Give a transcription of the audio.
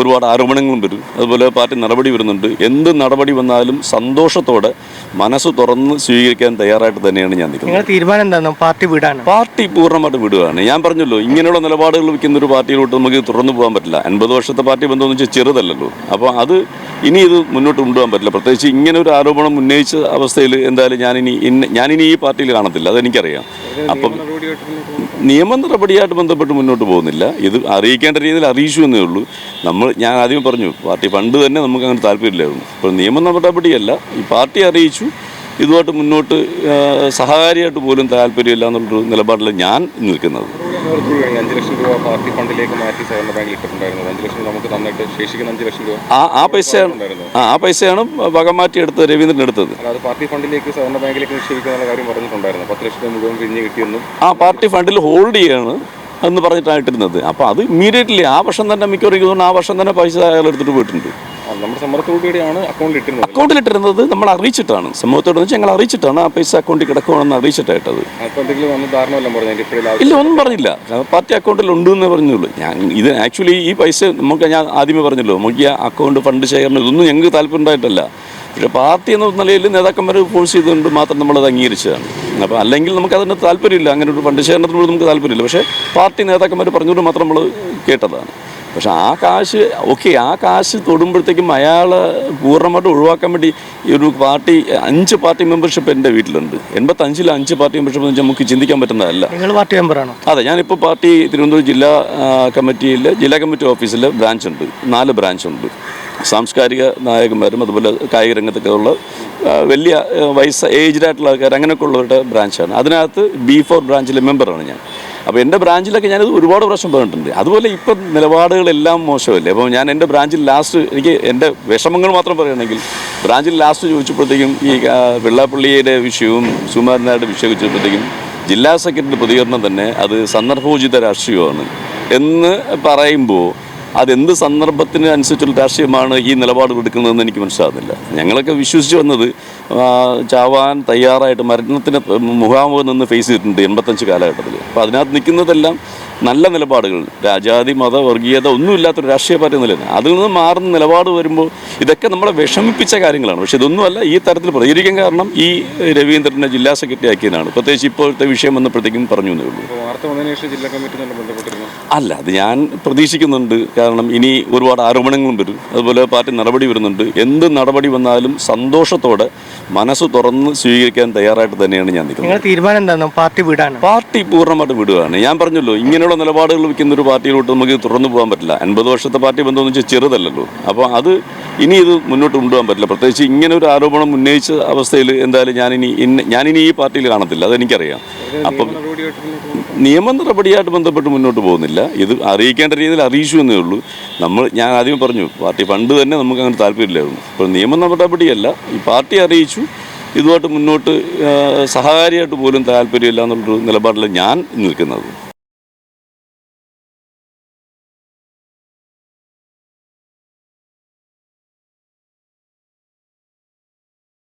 ഒരുപാട് ആരോപണങ്ങളും വരും. അതുപോലെ പാർട്ടി നടപടി വരുന്നുണ്ട്. എന്ത് നടപടി വന്നാലും സന്തോഷത്തോടെ മനസ്സ് തുറന്ന് സ്വീകരിക്കാൻ തയ്യാറായിട്ട് തന്നെയാണ് ഞാൻ നിൽക്കുന്നത്. തീരുമാനം എന്താണ്? പാർട്ടി വിടാണ്? പാർട്ടി പൂർണ്ണമായിട്ട് വിടുകയാണ്. ഞാൻ പറഞ്ഞല്ലോ, ഇങ്ങനെയുള്ള നിലപാടുകൾ വയ്ക്കുന്ന ഒരു പാർട്ടിയിലോട്ട് നമുക്ക് തുറന്നു പോകാൻ പറ്റില്ല. 50 വർഷത്തെ പാർട്ടി ബന്ധം എന്ന് വെച്ചാൽ ചെറുതല്ലല്ലോ. അപ്പോൾ അത് ഇനി ഇത് മുന്നോട്ട് കൊണ്ടുപോകാൻ പറ്റില്ല. പ്രത്യേകിച്ച് ഇങ്ങനെ ഒരു ആരോപണം ഉന്നയിച്ച അവസ്ഥയിൽ എന്തായാലും ഞാനിനി ഈ പാർട്ടിയിൽ കാണത്തില്ല, അതെനിക്കറിയാം. അപ്പം നിയമ നടപടിയായിട്ട് ബന്ധപ്പെട്ട് മുന്നോട്ട് പോകുന്നില്ല. ഇത് അറിയിക്കേണ്ട രീതിയിൽ അറിയിച്ചു എന്നേ ഉള്ളൂ. ഞാൻ ആദ്യം പറഞ്ഞു, പാർട്ടി പണ്ട് തന്നെ നമുക്ക് അങ്ങനെ താല്പര്യമില്ലായിരുന്നു. ഇപ്പോൾ നിയമ നടപടിയല്ല, ഈ പാർട്ടി അറിയിച്ചു. ഇതുമായിട്ട് മുന്നോട്ട് സഹകാരിയായിട്ട് പോലും താല്പര്യമില്ല എന്നുള്ളൊരു നിലപാടിൽ ഞാൻ നിൽക്കുന്നത്. 5 ലക്ഷം രൂപ പാർട്ടി ഫണ്ടിലേക്ക് മാറ്റി സഹകരണ ബാങ്കിൽ ഇട്ടിട്ടുണ്ടായിരുന്നു. 5 ലക്ഷം നമുക്ക് തന്നിട്ട് ശേഷിക്കുന്ന 5 ലക്ഷം രൂപ ആ പൈസയാണ് വകം മാറ്റി എടുത്തത്, രവീന്ദ്രൻ എടുത്തത്. അത് പാർട്ടി ഫണ്ടിലേക്ക് സഹകരണ ബാങ്കിലേക്ക് നിക്ഷേപിക്കുന്ന കാര്യം പറഞ്ഞിട്ടുണ്ടായിരുന്നു. 10 ലക്ഷം മുഴുവൻ പിരിഞ്ഞ് കിട്ടിയെന്നും ആ പാർട്ടി ഫണ്ടിൽ ഹോൾഡ് ചെയ്യാണ് എന്ന് പറഞ്ഞിട്ടായിട്ടിരുന്നത്. അപ്പോൾ അത് ഇമ്മീഡിയറ്റ്ലി ആ വർഷം തന്നെ മിക്കവാറും ആ വർഷം തന്നെ പൈസ അയാൾ എടുത്തിട്ട് പോയിട്ടുണ്ട്. നമ്മുടെ സമ്മർദ്ദത്തോടുകൂടിയാണ് അക്കൗണ്ടിലിട്ടിരുന്നത്. നമ്മൾ അറിയിച്ചിട്ടാണ്, സമൂഹത്തോട് വെച്ചാൽ ഞങ്ങൾ അറിയിച്ചിട്ടാണ് ആ പൈസ അക്കൗണ്ടിൽ കിടക്കുവാണെന്ന് അറിയിച്ചിട്ടായിട്ടത്. ഇല്ല, ഒന്നും പറഞ്ഞില്ല. പാർട്ടി അക്കൗണ്ടിൽ ഉണ്ടെന്നേ പറഞ്ഞുള്ളൂ. ഇത് ആക്ച്വലി ഈ പൈസ ഞാൻ ആദ്യമേ പറഞ്ഞല്ലോ, നമുക്ക് ഈ അക്കൗണ്ട് ഫണ്ട് ശേഖരണം ഇതൊന്നും ഞങ്ങൾക്ക് താല്പര്യം ഉണ്ടായിട്ടല്ല. പക്ഷേ പാർട്ടി എന്ന നിലയിൽ നേതാക്കന്മാർ ഫോഴ്സ് ചെയ്തുകൊണ്ട് മാത്രം നമ്മളത് അംഗീകരിച്ചതാണ്. അപ്പോൾ അല്ലെങ്കിൽ നമുക്കതിന് താല്പര്യമില്ല, അങ്ങനെ ഒരു ഫണ്ട് ശേഖരണത്തിനോട് നമുക്ക് താല്പര്യമില്ല. പക്ഷേ പാർട്ടി നേതാക്കന്മാർ പറഞ്ഞുകൊണ്ട് മാത്രം നമ്മൾ കേട്ടതാണ്. പക്ഷേ ആ കാശ് തൊടുമ്പോഴത്തേക്കും അയാളെ പൂർണ്ണമായിട്ട് ഒഴിവാക്കാൻ വേണ്ടി ഈ ഒരു 5 പാർട്ടി മെമ്പർഷിപ്പ് എൻ്റെ വീട്ടിലുണ്ട്. 85 5 പാർട്ടി മെമ്പർഷിപ്പ് എന്ന് വെച്ചാൽ നമുക്ക് ചിന്തിക്കാൻ പറ്റുന്നതല്ല. നിങ്ങൾ പാർട്ടി മെമ്പറാണോ? അതെ, ഞാനിപ്പോൾ പാർട്ടി തിരുവനന്തപുരം ജില്ലാ കമ്മിറ്റി ഓഫീസിൽ ബ്രാഞ്ചുണ്ട്, 4 ബ്രാഞ്ചുണ്ട്. സാംസ്കാരിക നായകന്മാരും അതുപോലെ കായിക രംഗത്തൊക്കെ ഉള്ള വലിയ ഏജ്ഡ് ആയിട്ടുള്ള ആൾക്കാർ അങ്ങനെയൊക്കെ ഉള്ളവരുടെ ബ്രാഞ്ചാണ്. അതിനകത്ത് B4 ബ്രാഞ്ചിലെ മെമ്പറാണ് ഞാൻ. അപ്പോൾ എൻ്റെ ബ്രാഞ്ചിലൊക്കെ ഞാനത് ഒരുപാട് പ്രാവശ്യം പറഞ്ഞിട്ടുണ്ട്. അതുപോലെ ഇപ്പം നിലപാടുകളെല്ലാം മോശമല്ലേ. അപ്പോൾ ഞാൻ എൻ്റെ ബ്രാഞ്ചിൽ ലാസ്റ്റ് എനിക്ക് എൻ്റെ വിഷമങ്ങൾ മാത്രം പറയുകയാണെങ്കിൽ ബ്രാഞ്ചിൽ ലാസ്റ്റ് ചോദിച്ചപ്പോഴത്തേക്കും ഈ വെള്ളാപ്പള്ളിയുടെ വിഷയവും സുകുമാരൻ നായരുടെ വിഷയം വെച്ചപ്പോഴത്തേക്കും ജില്ലാ സെക്രട്ടറി പ്രതികരണം തന്നെ അത് സന്ദർഭോചിത രാഷ്ട്രീയമാണ് എന്ന് പറയുമ്പോൾ അതെന്ത് സന്ദർഭത്തിന് അനുസരിച്ചുള്ള രാഷ്ട്രീയമാണ് ഈ നിലപാടുകൾ എടുക്കുന്നതെന്ന് എനിക്ക് മനസ്സിലാകുന്നില്ല. ഞങ്ങളൊക്കെ വിശ്വസിച്ച് വന്നത് ചാവാൻ തയ്യാറായിട്ട് മരണത്തിന് മുഖാമുഖം നിന്ന് ഫേസ് ചെയ്തിട്ടുണ്ട് 85 കാലഘട്ടത്തിൽ. അപ്പോൾ അതിനകത്ത് നിൽക്കുന്നതെല്ലാം നല്ല നിലപാടുകൾ, രാജാതി മത വർഗീയത ഒന്നുമില്ലാത്തൊരു രാഷ്ട്രീയ പാർട്ടി നിലയാണ്. അതിൽ നിന്ന് മാറുന്ന നിലപാട് വരുമ്പോൾ ഇതൊക്കെ നമ്മളെ വിഷമിപ്പിച്ച കാര്യങ്ങളാണ്. പക്ഷേ ഇതൊന്നുമല്ല ഈ തരത്തിൽ പ്രതികരിക്കാൻ കാരണം ഈ രവീന്ദ്രനെ ജില്ലാ സെക്രട്ടറി ആക്കിയതാണ്. പ്രത്യേകിച്ച് ഇപ്പോഴത്തെ വിഷയം വന്നപ്പോഴത്തേക്കും പറഞ്ഞു എന്നേ ഉള്ളൂ. അല്ല, അത് ഞാൻ പ്രതീക്ഷിക്കുന്നുണ്ട്. കാരണം ഇനി ഒരുപാട് ആരോപണങ്ങളും വരും. അതുപോലെ പാർട്ടി നടപടി വരുന്നുണ്ട്. എന്ത് നടപടി വന്നാലും സന്തോഷത്തോടെ മനസ്സ് തുറന്ന് സ്വീകരിക്കാൻ തയ്യാറായിട്ട് തന്നെയാണ് ഞാൻ നിൽക്കുന്നത്. തീരുമാനം എന്താണ്? പാർട്ടി വിടാണ്? പാർട്ടി പൂർണ്ണമായിട്ട് വിടുകയാണ്. ഞാൻ പറഞ്ഞല്ലോ, ഇങ്ങനെയുള്ള നിലപാടുകൾ വയ്ക്കുന്ന ഒരു പാർട്ടിയിലോട്ട് നമുക്ക് തുറന്നു പോകാൻ പറ്റില്ല. 50 വർഷത്തെ പാർട്ടി ബന്ധം എന്ന് വെച്ചാൽ ചെറുതല്ലല്ലോ. അപ്പോൾ അത് ഇനി ഇത് മുന്നോട്ട് കൊണ്ടുപോകാൻ പറ്റില്ല. പ്രത്യേകിച്ച് ഇങ്ങനെ ഒരു ആരോപണം ഉന്നയിച്ച അവസ്ഥയിൽ എന്തായാലും ഞാനിനി ഈ പാർട്ടിയിൽ കാണത്തില്ല, അതെനിക്കറിയാം. അപ്പം നിയമ നടപടിയായിട്ട് ബന്ധപ്പെട്ട് മുന്നോട്ട് പോകുന്നില്ല. ഇത് അറിയിക്കേണ്ട രീതിയിൽ അറിയിച്ചു എന്നേ ഉള്ളൂ. ഞാൻ ആദ്യം പറഞ്ഞു, പാർട്ടി പണ്ട് തന്നെ നമുക്ക് അങ്ങനെ താല്പര്യമില്ലായിരുന്നു. ഇപ്പോൾ നിയമ നടപടിയല്ല, ഈ പാർട്ടി അറിയിച്ചു. ഇതുമായിട്ട് മുന്നോട്ട് സഹകാരിയായിട്ട് പോലും താല്പര്യമില്ല എന്നുള്ളൊരു നിലപാടിൽ ഞാൻ നിൽക്കുന്നത്.